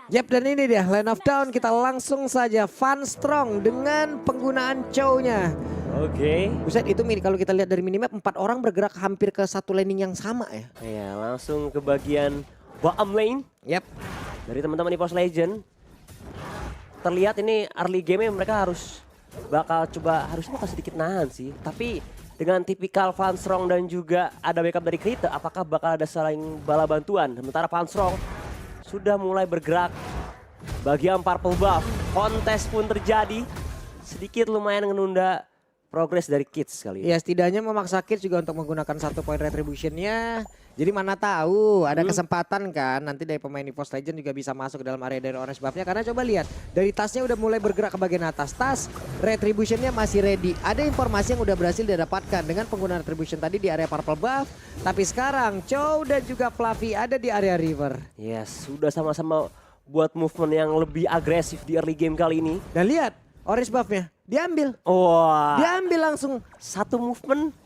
Yap, dan ini dia Land of Dawn. Kita langsung saja Fun Strong dengan penggunaan Chow-nya. Oke. Buset, itu kalau kita lihat dari minimap 4 orang bergerak hampir ke satu landing yang sama ya. Iya, langsung ke bagian bottom lane. Yap. Dari teman-teman EVOS Legend. Terlihat ini early game mereka bakal coba harusnya bakal sedikit nahan sih. Tapi dengan tipikal Fun Strong dan juga ada backup dari Krita, apakah bakal ada saling bala bantuan? Sementara Fun Strong sudah mulai bergerak bagian purple buff. Kontes pun terjadi. Sedikit lumayan menunda progres dari Kids kali ini. Ya, setidaknya memaksa Kids juga untuk menggunakan 1 poin retributionnya. Jadi mana tahu ada kesempatan kan nanti dari pemain EVOS Legend juga bisa masuk ke dalam area dari orange buffnya. Karena coba lihat dari tasnya udah mulai bergerak ke bagian atas. Tas retributionnya masih ready. Ada informasi yang udah berhasil didapatkan dengan penggunaan retribution tadi di area purple buff. Tapi sekarang Chow dan juga Fluffy ada di area river. Yes, sudah sama-sama buat movement yang lebih agresif di early game kali ini. Dan lihat orange buffnya diambil. Wah. Diambil langsung. Satu movement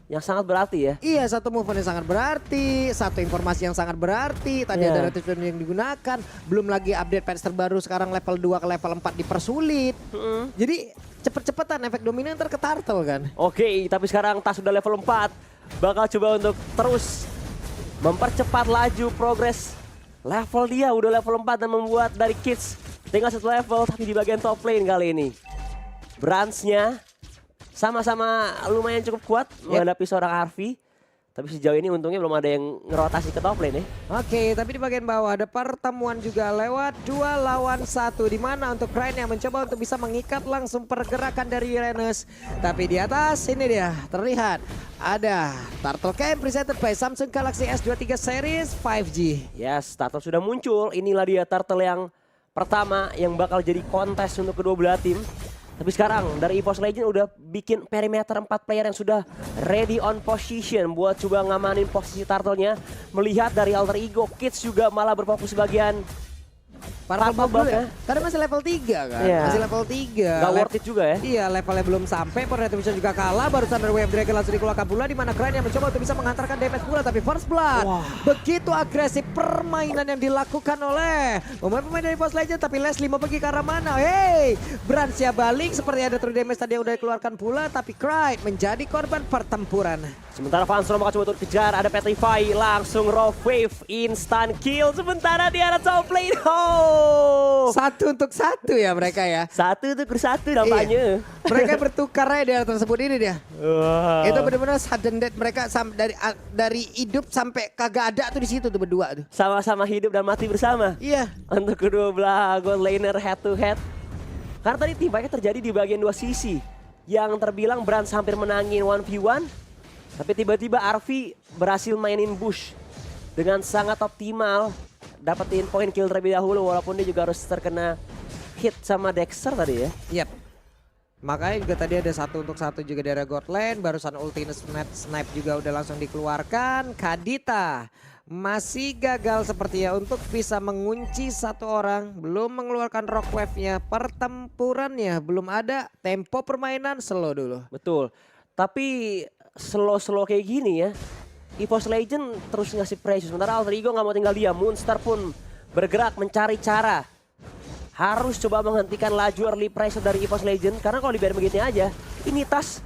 yang sangat berarti ya. Iya, satu movement yang sangat berarti, satu informasi yang sangat berarti. Tadi ada retribution yang digunakan, belum lagi update patch terbaru sekarang level 2 ke level 4 dipersulit. Jadi cepet-cepetan efek dominan ke turtle kan. Oke, tapi sekarang Tas sudah level 4. Bakal coba untuk terus mempercepat laju progres level dia. Udah level 4 dan membuat dari Kids tinggal 1 level, tapi di bagian top lane kali ini. Branch-nya sama-sama lumayan cukup kuat menghadapi seorang Harvey. Tapi sejauh ini untungnya belum ada yang ngerotasi ke top lane ya. Oke, tapi di bagian bawah ada pertemuan juga lewat 2 lawan 1. Di mana untuk Crane yang mencoba untuk bisa mengikat langsung pergerakan dari Uranus. Tapi di atas ini dia terlihat ada Turtle Camp presented by Samsung Galaxy S23 series 5G. Yes, Turtle sudah muncul. Inilah dia Turtle yang pertama yang bakal jadi kontes untuk kedua belah tim. Tapi sekarang dari EVOS Legend udah bikin perimeter 4 player yang sudah ready on position buat coba ngamanin posisi Turtle-nya. Melihat dari alter ego, Kids juga malah berfokus bagian Purple buff ya. Karena masih level 3 kan. Yeah. Masih level 3. Gak worth it juga ya. Iya, levelnya belum sampai. Retribution juga kalah. Barusan dari Wave Dragon langsung dikeluarkan pula. Dimana Crane yang mencoba untuk bisa menghantarkan damage pula. Tapi First Blood. Begitu agresif permainan yang dilakukan oleh pemain-pemain dari EVOS Legend. Tapi Leslie mau pergi ke arah mana? Hey, Branch-nya balik. Seperti ada true damage tadi yang udah dikeluarkan pula. Tapi Crane menjadi korban pertempuran. Sementara Fun Strong bakal coba untuk kejar. Ada Petrify. Langsung raw wave. Instant kill. Sementara di arah top lane. Oh. 1 untuk 1 ya mereka ya. 1 untuk 1 nampaknya. Mereka bertukar aja di area tersebut ini dia. Wow. Itu benar-benar sudden death mereka dari hidup sampai kagak ada tuh di situ tuh berdua tuh. Sama-sama hidup dan mati bersama. Iya. Untuk kedua belah gold laner head to head. Karena tadi timpanya terjadi di bagian 2 sisi. Yang terbilang Branch hampir menangin 1v1. Tapi tiba-tiba Arvi berhasil mainin Bush. Dengan sangat optimal. Dapetin poin kill terlebih dahulu walaupun dia juga harus terkena hit sama Dexter tadi ya. Yap. Makanya juga tadi ada 1 untuk 1 juga dari God Lane. Barusan ultimate snipe juga udah langsung dikeluarkan. Kadita masih gagal sepertinya untuk bisa mengunci 1 orang. Belum mengeluarkan rock wave-nya. Pertempurannya belum ada. Tempo permainan slow dulu. Betul. Tapi slow-slow kayak gini ya. EVOS Legend terus ngasih pressure. Sementara alter ego gak mau tinggal diam. Moonstar pun bergerak mencari cara. Harus coba menghentikan laju early pressure dari EVOS Legend. Karena kalau dibiarin begini aja, ini Tas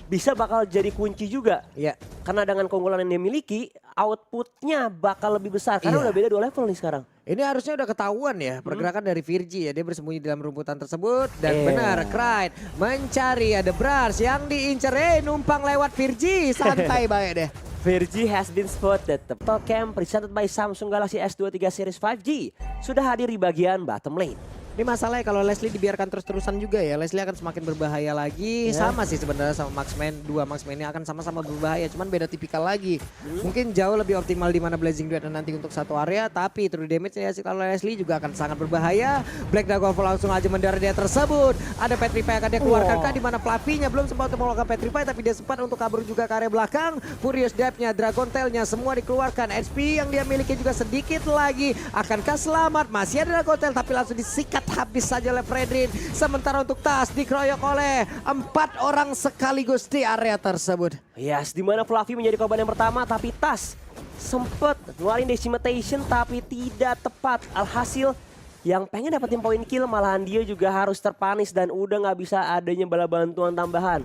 bisa bakal jadi kunci juga. Ya. Karena dengan keunggulan yang dia miliki, outputnya bakal lebih besar. Karena udah beda 2 level nih sekarang. Ini harusnya udah ketahuan ya pergerakan dari Virgi ya. Dia bersembunyi di dalam rumputan tersebut. Dan benar Crane mencari ada Brars yang diincer. Numpang lewat Virgi. Santai baik deh. Virgi has been spotted. Turtle Camp presented by Samsung Galaxy S23 series 5G sudah hadir di bagian bottom lane. Ini masalahnya kalau Leslie dibiarkan terus-terusan juga ya. Leslie akan semakin berbahaya lagi. Sama sih sebenarnya sama Marksman. 2 Marksman ini akan sama-sama berbahaya. Cuman beda tipikal lagi. Mungkin jauh lebih optimal di mana Blazing Duet nanti untuk 1 area. Tapi true damage ya kalau Leslie juga akan sangat berbahaya. Black Dragon langsung aja mendarat dia tersebut. Ada Petrify akan dia keluarkan kah di mana Fluffy-nya belum sempat untuk mengeluarkan Petrify. Tapi dia sempat untuk kabur juga ke area belakang. Furious Depth-nya, Dragon Tail-nya semua dikeluarkan. HP yang dia miliki juga sedikit lagi. Akankah selamat? Masih ada Dragon Tail tapi langsung disikat habis saja oleh Fredrin. Sementara untuk Tas dikeroyok oleh 4 orang sekaligus di area tersebut. Yes, di mana Fluffy menjadi korban yang pertama, tapi Tas sempet ngeluarin Decimatation tapi tidak tepat. Alhasil yang pengen dapetin poin kill malahan dia juga harus terpanis dan udah nggak bisa adanya bala bantuan tambahan.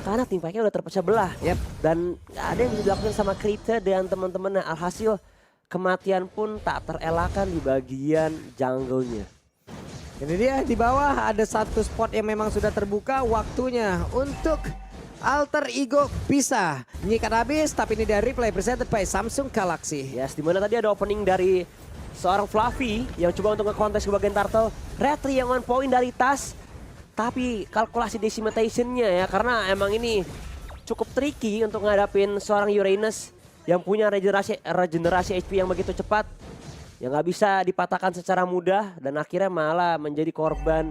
Karena tim fight-nya udah terpecah belah. Yep. Dan nggak ada yang bisa dilakukan sama Krita dan teman-temannya. Alhasil kematian pun tak terelakkan di bagian jungle-nya. Ini dia di bawah ada satu spot yang memang sudah terbuka, waktunya untuk Alter Ego bisa nyikat habis, tapi ini dari replay presented by Samsung Galaxy. Yes, dimana tadi ada opening dari seorang Fluffy yang coba untuk nge-contest ke bagian turtle. Retri yang on point dari Tas. Tapi kalkulasi Decimatation-nya ya, karena emang ini cukup tricky untuk ngadapin seorang Uranus yang punya regenerasi HP yang begitu cepat. Yang nggak bisa dipatahkan secara mudah dan akhirnya malah menjadi korban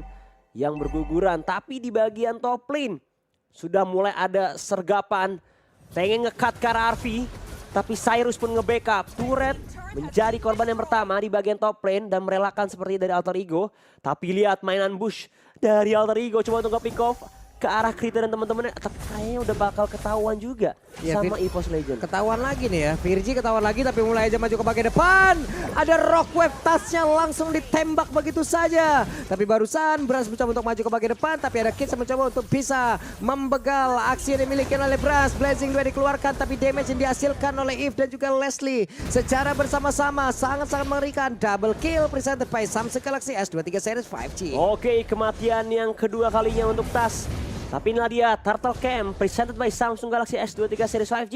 yang berguguran. Tapi di bagian top lane sudah mulai ada sergapan. Pengen nge-cut ke arah RV. Tapi Cyrus pun nge-backup. Turret menjadi korban yang pertama di bagian top lane dan merelakan seperti dari Alter Ego. Tapi lihat mainan Bush dari Alter Ego coba untuk nge-pick off ke arah Krita dan teman-temannya. Tapi kayaknya udah bakal ketahuan juga Ya, sama EVOS Legend. Ketahuan lagi nih ya, Virgi ketahuan lagi tapi mulai aja maju ke bagian depan. Ada Rockwave, Tasnya langsung ditembak begitu saja. Tapi barusan Brans mencoba untuk maju ke bagian depan, tapi ada Kids yang mencoba untuk bisa membegal aksi yang dimiliki oleh Brans. Blazing 2 dikeluarkan, tapi damage yang dihasilkan oleh Eve dan juga Leslie secara bersama-sama sangat-sangat mengerikan. Double kill presented by Samsung Galaxy S23 Series 5G. Oke, kematian yang kedua kalinya untuk Tas. Tapi inilah dia, Turtle Camp presented by Samsung Galaxy S23 Series 5G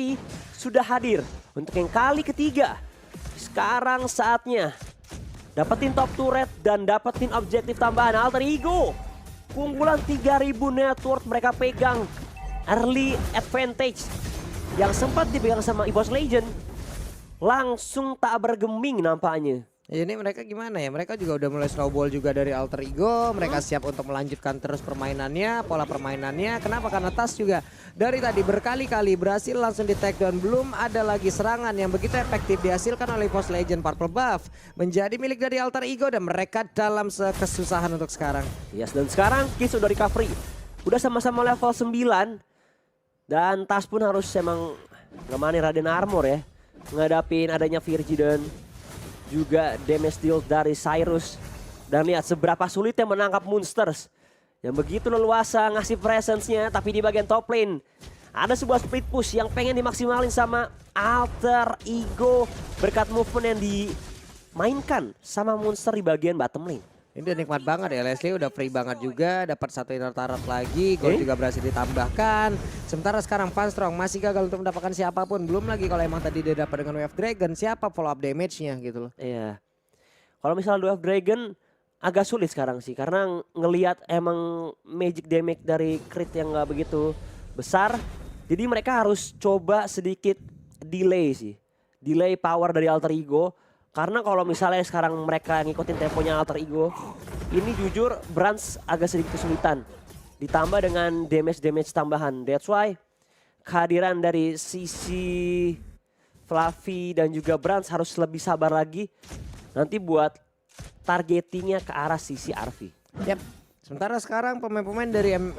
sudah hadir untuk yang kali ketiga. Sekarang saatnya dapetin top turret dan dapetin objektif tambahan Alter Ego. Keunggulan 3000 net worth mereka pegang. Early advantage yang sempat dipegang sama EVOS Legend langsung tak bergeming nampaknya. Ya, ini mereka gimana ya? Mereka juga udah mulai snowball juga dari Alter Ego. Mereka siap untuk melanjutkan terus permainannya, pola permainannya. Kenapa? Karena Tas juga dari tadi berkali-kali berhasil langsung di take down. Belum ada lagi serangan yang begitu efektif dihasilkan oleh EVOS Legend. Purple buff menjadi milik dari Alter Ego dan mereka dalam kesusahan untuk sekarang. Yes, dan sekarang Kiss udah recovery. Udah sama-sama level 9. Dan Tas pun harus emang ngemanin Raden Armor ya. Ngadapin adanya Virgi dan juga damage deal dari Cyrus. Dan lihat seberapa sulitnya menangkap Monsters yang begitu leluasa ngasih presence-nya. Tapi di bagian top lane ada sebuah split push yang pengen dimaksimalin sama Alter Ego berkat movement yang dimainkan sama Monster di bagian bottom lane. Ini udah nikmat banget ya, Leslie udah free banget juga, dapat satu inner turret lagi, gol juga berhasil ditambahkan. Sementara sekarang Funstrong masih gagal untuk mendapatkan siapapun, belum lagi kalau emang tadi dia dapat dengan Wave Dragon, siapa follow up damage-nya gitu loh. Iya. Kalau misalnya Wave Dragon agak sulit sekarang sih, karena ngelihat emang magic damage dari crit yang nggak begitu besar. Jadi mereka harus coba sedikit delay sih. Delay power dari Alter Ego. Karena kalau misalnya sekarang mereka ngikutin temponya Alter Ego, ini jujur Brans agak sedikit kesulitan. Ditambah dengan damage tambahan. That's why kehadiran dari sisi Fluffy dan juga Brans harus lebih sabar lagi. Nanti buat targetingnya ke arah sisi RV. Yap. Sementara sekarang pemain-pemain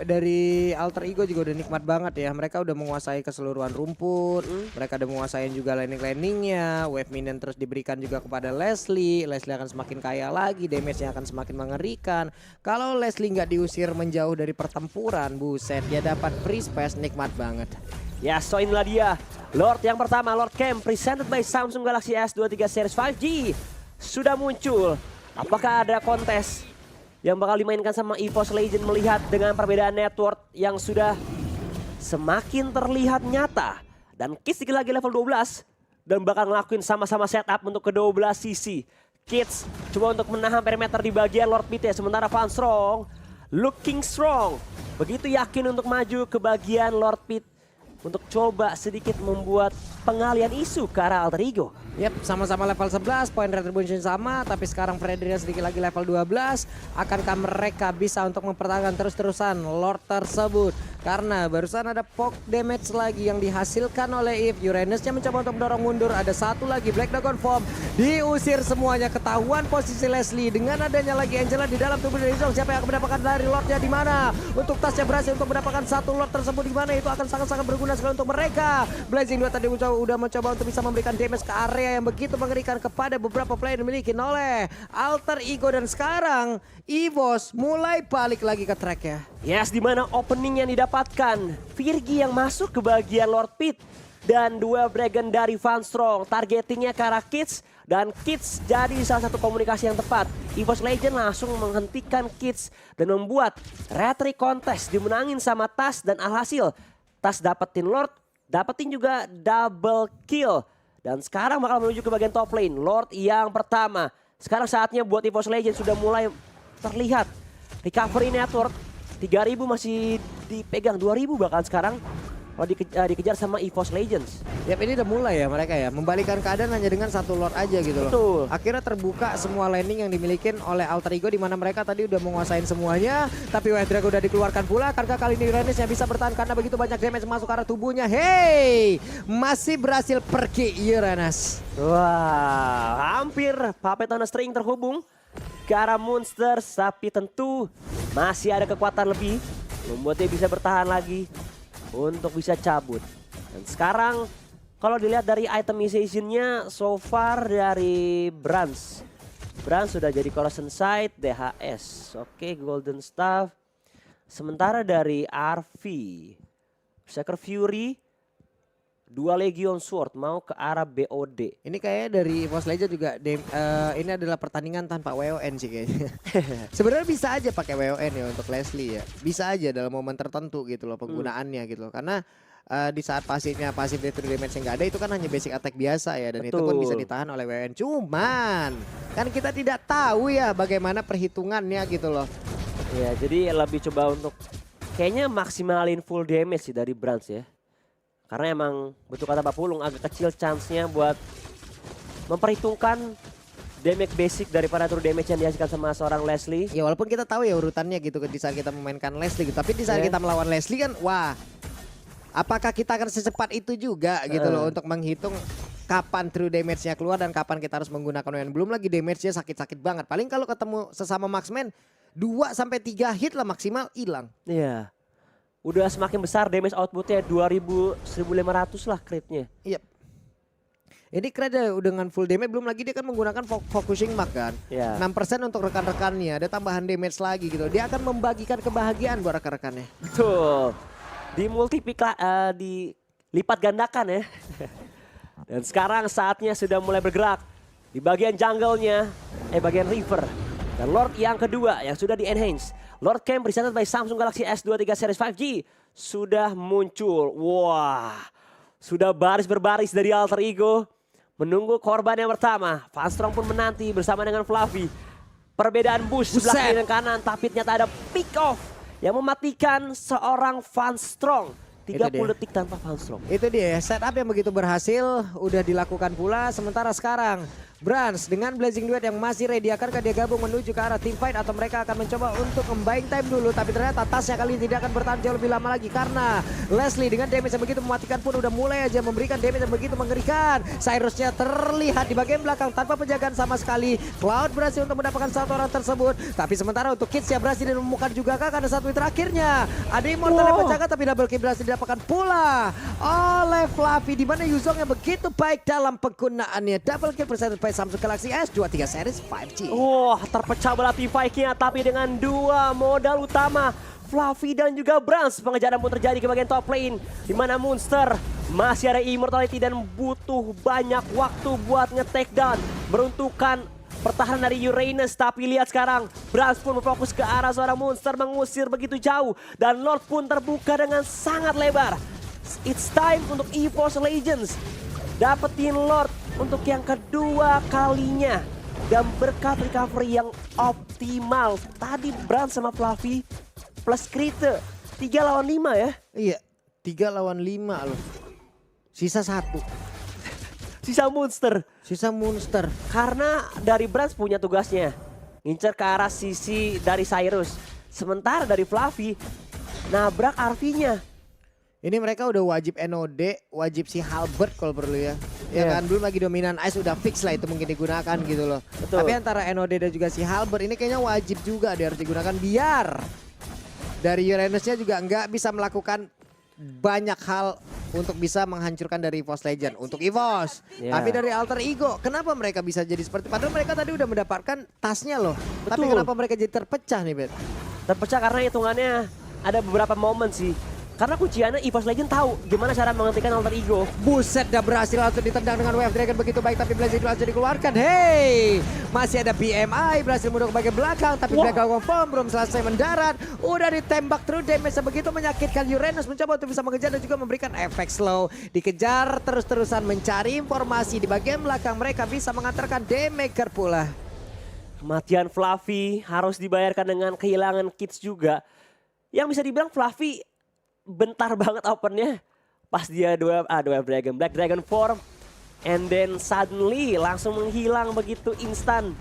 dari Alter Ego juga udah nikmat banget ya. Mereka udah menguasai keseluruhan rumput. Mereka udah menguasai juga laning-laningnya. Wave minion terus diberikan juga kepada Leslie. Leslie akan semakin kaya lagi. Damage-nya akan semakin mengerikan. Kalau Leslie nggak diusir menjauh dari pertempuran, buset, dia dapat free space, nikmat banget. Ya, so inilah dia. Lord yang pertama, Lord Camp presented by Samsung Galaxy S23 Series 5G sudah muncul. Apakah ada kontes yang bakal dimainkan sama EVOS Legend melihat dengan perbedaan network yang sudah semakin terlihat nyata. Dan Kids lagi level 12 dan bakal ngelakuin sama-sama setup untuk kedua sisi. Kids coba untuk menahan perimeter di bagian Lord Pit ya. Sementara Funstrong looking strong. Begitu yakin untuk maju ke bagian Lord Pit untuk coba sedikit membuat pengalian isu ke arah Alter Ego. Yap, sama-sama level 11, point retribution sama, tapi sekarang Fredrin sedikit lagi level 12. Akankah mereka bisa untuk mempertahankan terus-terusan Lord tersebut? Karena barusan ada poke damage lagi yang dihasilkan oleh Eve. Uranusnya mencoba untuk mendorong mundur. Ada satu lagi Black Dragon Form. Diusir semuanya. Ketahuan posisi Leslie. Dengan adanya lagi Angela di dalam tubuh dari Zong. Siapa yang akan mendapatkan dari Lordnya di mana? Untuk tasnya berhasil untuk mendapatkan satu Lord tersebut di mana? Itu akan sangat-sangat berguna sekali untuk mereka. Blazing 2 tadi udah mencoba untuk bisa memberikan damage ke area yang begitu mengerikan kepada beberapa player yang dimiliki oleh Alter Ego. Dan sekarang EVOS mulai balik lagi ke tracknya. Yes, di mana opening yang didapatkan Virgi yang masuk ke bagian Lord Pit dan duel Dragon dari Van Strong. Targetingnya ke arah Kids dan Kids jadi salah satu komunikasi yang tepat. EVOS Legend langsung menghentikan Kids dan membuat retry contest dimenangin sama Tas dan alhasil Tas dapetin Lord, dapetin juga double kill. Dan sekarang bakal menuju ke bagian top lane. Lord yang pertama. Sekarang saatnya buat EVOS Legend sudah mulai terlihat recovery network. 3.000 masih dipegang, 2.000 bahkan sekarang kalau dikejar sama EVOS Legends. Yap, ini udah mulai ya mereka ya, membalikan keadaan hanya dengan satu Lord aja gitu loh. Betul. Akhirnya terbuka semua landing yang dimiliki oleh Alter Ego, di mana mereka tadi udah menguasain semuanya. Tapi White Dragon udah dikeluarkan pula, karena kali ini Uranus yang bisa bertahan karena begitu banyak damage masuk ke arah tubuhnya. Hey, masih berhasil pergi Uranus. Wah, hampir Puppet on a String terhubung ke arah Monster, tapi tentu masih ada kekuatan lebih membuat dia bisa bertahan lagi untuk bisa cabut. Dan sekarang kalau dilihat dari itemization-nya so far dari Brans sudah jadi Corrosion Sight, DHS, oke, Golden Staff. Sementara dari RV, Berserker Fury, 2 Legion Sword mau ke arah BOD. Ini kayaknya dari EVOS Legend juga ini adalah pertandingan tanpa WON sih kayaknya. Sebenarnya bisa aja pakai WON ya untuk Leslie ya. Bisa aja dalam momen tertentu gitu loh penggunaannya gitu loh. Karena di saat pasif true damage yang nggak ada itu kan hanya basic attack biasa ya. Dan itu pun bisa ditahan oleh WON. Cuman kan kita tidak tahu ya bagaimana perhitungannya gitu loh. Ya, jadi lebih coba untuk kayaknya maksimalin full damage sih dari Brans ya. Karena emang betul kata Pak Pulung agak kecil chance-nya buat memperhitungkan damage basic daripada true damage yang dihasilkan sama seorang Leslie. Ya walaupun kita tahu ya urutannya gitu di saat kita memainkan Leslie gitu. Tapi di saat kita melawan Leslie kan wah, apakah kita akan secepat itu juga gitu loh untuk menghitung kapan true damage-nya keluar dan kapan kita harus menggunakan WN. Belum lagi damage-nya sakit-sakit banget. Paling kalau ketemu sesama marksman 2-3 hit lah maksimal hilang. Iya. Udah semakin besar damage outputnya 2.000-1.500 lah crit-nya. Iya. Ini crit dengan full damage, belum lagi dia kan menggunakan focusing mark kan. 6% untuk rekan-rekannya, ada tambahan damage lagi gitu. Dia akan membagikan kebahagiaan buat rekan-rekannya. Betul. Dilipat gandakan ya. Dan sekarang saatnya sudah mulai bergerak. Di bagian jungle-nya, bagian river. Dan Lord yang kedua yang sudah di-enhance. Lord Camp presented by Samsung Galaxy S23 Series 5G sudah muncul. Wah, sudah baris berbaris dari Alter Ego. Menunggu korban yang pertama. Van Strong pun menanti bersama dengan Fluffy. Perbedaan bush sebelah kiri dan kanan. Tapi ternyata ada pick off yang mematikan seorang Van Strong. 30 detik tanpa Van Strong. Itu dia, setup yang begitu berhasil udah dilakukan pula. Sementara sekarang Brans dengan Blazing Duet yang masih ready, akankah dia gabung menuju ke arah team fight atau mereka akan mencoba untuk buying time dulu. Tapi ternyata tasnya kali ini tidak akan bertahan jauh lebih lama lagi karena Leslie dengan damage yang begitu mematikan pun udah mulai aja memberikan damage yang begitu mengerikan. Cyrusnya terlihat di bagian belakang tanpa penjagaan sama sekali. Cloud berhasil untuk mendapatkan satu orang tersebut. Tapi sementara untuk Kids ya berhasil menemukan juga karena satu hit terakhirnya. Ada Immortal yang penjaga tapi double kill berhasil didapatkan pula oleh Fluffy. Dimana Yuzong yang begitu baik dalam penggunaannya. Double kill presented by Samsung Galaxy S23 Series 5G. Wah, terpecah belah team fight-nya tapi dengan 2 modal utama. Fluffy dan juga Brans. Pengejaran pun terjadi ke bagian top lane. Di mana Monster masih ada immortality dan butuh banyak waktu buat nge-take down. Meruntuhkan pertahanan dari Uranus. Tapi lihat sekarang, Brans pun berfokus ke arah seorang Monster mengusir begitu jauh. Dan Lord pun terbuka dengan sangat lebar. It's time untuk EVOS Legends dapetin Lord untuk yang kedua kalinya. Dan berkat recovery yang optimal. Tadi Brans sama Fluffy plus Krite 3 lawan 5 ya. Iya, 3 lawan 5 loh. Sisa 1. Sisa Monster. Sisa Monster. Karena dari Brans punya tugasnya ngincer ke arah sisi dari Cyrus. Sementara dari Fluffy nabrak RV-nya. Ini mereka udah wajib NOD, wajib si Halberd kalau perlu ya. Ya Iya. kan belum lagi dominan ice udah fix lah itu mungkin digunakan gitu loh. Betul. Tapi antara NOD dan juga si Halberd ini kayaknya wajib juga dia harus digunakan biar dari Uranusnya juga nggak bisa melakukan banyak hal untuk bisa menghancurkan dari EVOS Legend untuk EVOS. Iya. Tapi dari Alter Ego, kenapa mereka bisa jadi seperti padahal mereka tadi udah mendapatkan tasnya loh. Tapi Betul. kenapa mereka jadi terpecah nih, Bet? Terpecah karena hitungannya ada beberapa momen sih. Karena kunciannya EVOS Legend tahu gimana cara menghentikan Alter Ego. Buset, dah berhasil langsung ditendang dengan Wave Dragon begitu baik tapi Blazing langsung dikeluarkan. Hey, masih ada PMI berhasil mundur ke bagian belakang tapi Wow. Black Hawk Form belum selesai mendarat. Udah ditembak true damage begitu menyakitkan Uranus mencoba untuk bisa mengejar dan juga memberikan efek slow. Dikejar terus-terusan mencari informasi di bagian belakang mereka bisa mengantarkan Daymaker pula. Kematian Fluffy harus dibayarkan dengan kehilangan Kids juga. Yang bisa dibilang Fluffy bentar banget opennya. Pas dia dua Dragon, Black Dragon Form. And then suddenly langsung menghilang begitu instan.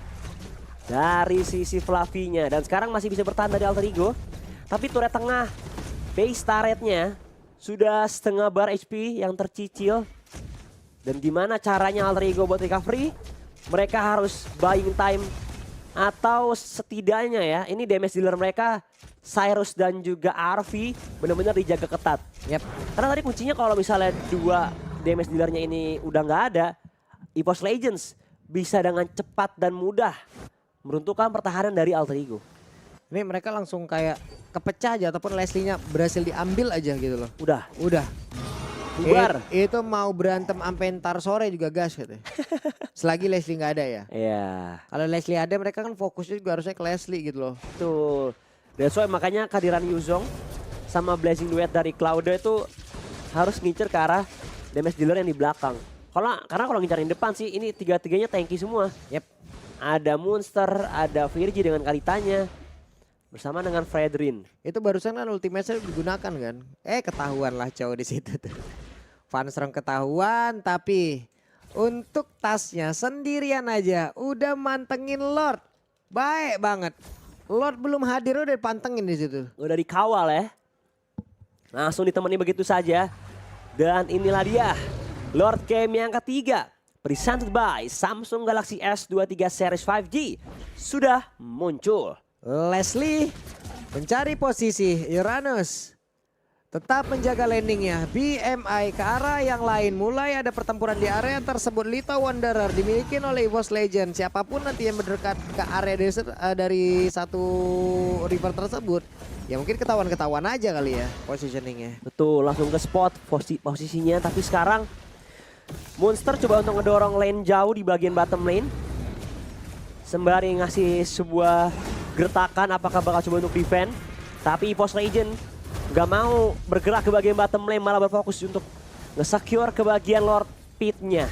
Dari sisi Fluffy-nya. Dan sekarang masih bisa bertahan dari Alter Ego. Tapi turret tengah, base turretnya sudah setengah bar HP yang tercicil. Dan gimana caranya Alter Ego buat recovery? Mereka harus buying time. Atau setidaknya ya, ini damage dealer mereka Cyrus dan juga RV benar-benar dijaga ketat. Yap. Karena tadi kuncinya kalau misalnya dua damage dealernya ini udah nggak ada, EVOS Legends bisa dengan cepat dan mudah meruntuhkan pertahanan dari Alter Ego. Ini mereka langsung kayak kepecah aja ataupun Leslie-nya berhasil diambil aja gitu loh. Udah, Udah. bubar. Itu mau berantem sampai ntar sore juga gas katanya. Selagi Leslie nggak ada ya. Iya, Kalau Leslie ada mereka kan fokusnya juga harusnya ke Leslie gitu loh. betul. That's why makanya kehadiran Yuzong sama Blazing Duet dari Cloud itu harus ngincer ke arah damage dealer yang di belakang. Karena kalau ngincarin depan sih ini tiga-tiganya tanky semua. Yep. Ada Monster, ada Virgi dengan Karitanya bersama dengan Fredrin. Itu barusan kan ultimate-nya digunakan kan. Ketahuan lah cowok di situ tuh. Fanstrong ketahuan tapi untuk tasnya sendirian aja udah mantengin Lord. Baik banget. Lord belum hadir udah dipantengin di situ. Udah dikawal ya. Langsung ditemani begitu saja. Dan inilah dia Lord Game yang ketiga. Presented by Samsung Galaxy S23 Series 5G. Sudah muncul. Leslie mencari posisi Uranus. Tetap menjaga landingnya. BMI ke arah yang lain. Mulai ada pertempuran di area tersebut. Lita Wanderer dimiliki oleh EVOS Legend. Siapapun nanti yang mendekat ke area dari satu river tersebut. Ya mungkin ketahuan-ketahuan aja kali ya positioningnya. Betul, langsung ke spot posisinya. Tapi sekarang Monster coba untuk ngedorong lane jauh di bagian bottom lane. Sembari ngasih sebuah gertakan apakah bakal coba untuk defend. Tapi EVOS Legend gak mau bergerak ke bagian bottom lane, malah berfokus untuk nge-secure ke bagian Lord Pit-nya.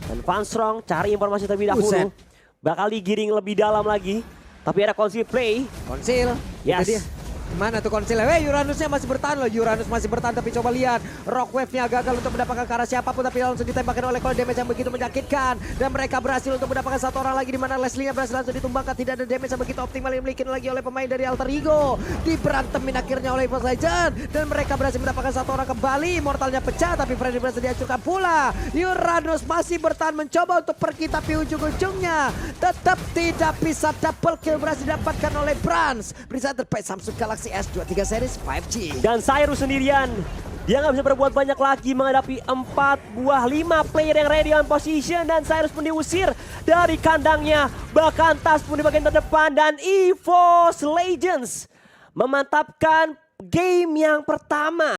Dan Fanstrong cari informasi terlebih dahulu. Buset. Bakal digiring lebih dalam lagi. Tapi ada Conceal Play. Konsil. Yes. Itu dia. Mana tuh konsilnya? Uranusnya masih bertahan loh. Uranus masih bertahan tapi coba lihat. Rock Wave-nya gagal untuk mendapatkan ke arah siapapun tapi langsung ditembakkan oleh Cold damage yang begitu menyakitkan. Dan mereka berhasil untuk mendapatkan satu orang lagi di mana Leslie-nya berhasil langsung ditumbangkan. Tidak ada damage yang begitu optimal yang dimiliki lagi oleh pemain dari Alter Ego. Diberantemin akhirnya oleh EVOS Legend. Dan mereka berhasil mendapatkan satu orang kembali. Mortalnya pecah tapi Freddy berhasil dihancurkan pula. Uranus masih bertahan mencoba untuk pergi tapi ujung-ujungnya tetap tidak bisa double kill berhasil didapatkan oleh Brans. Presented by Samsung Galaxy S23 Series 5G. Dan Cyrus sendirian. Dia nggak bisa berbuat banyak lagi menghadapi 5 player yang ready on position. Dan Cyrus pun diusir dari kandangnya. Bahkan Tas pun di bagian terdepan. Dan EVOS Legends memantapkan game yang pertama.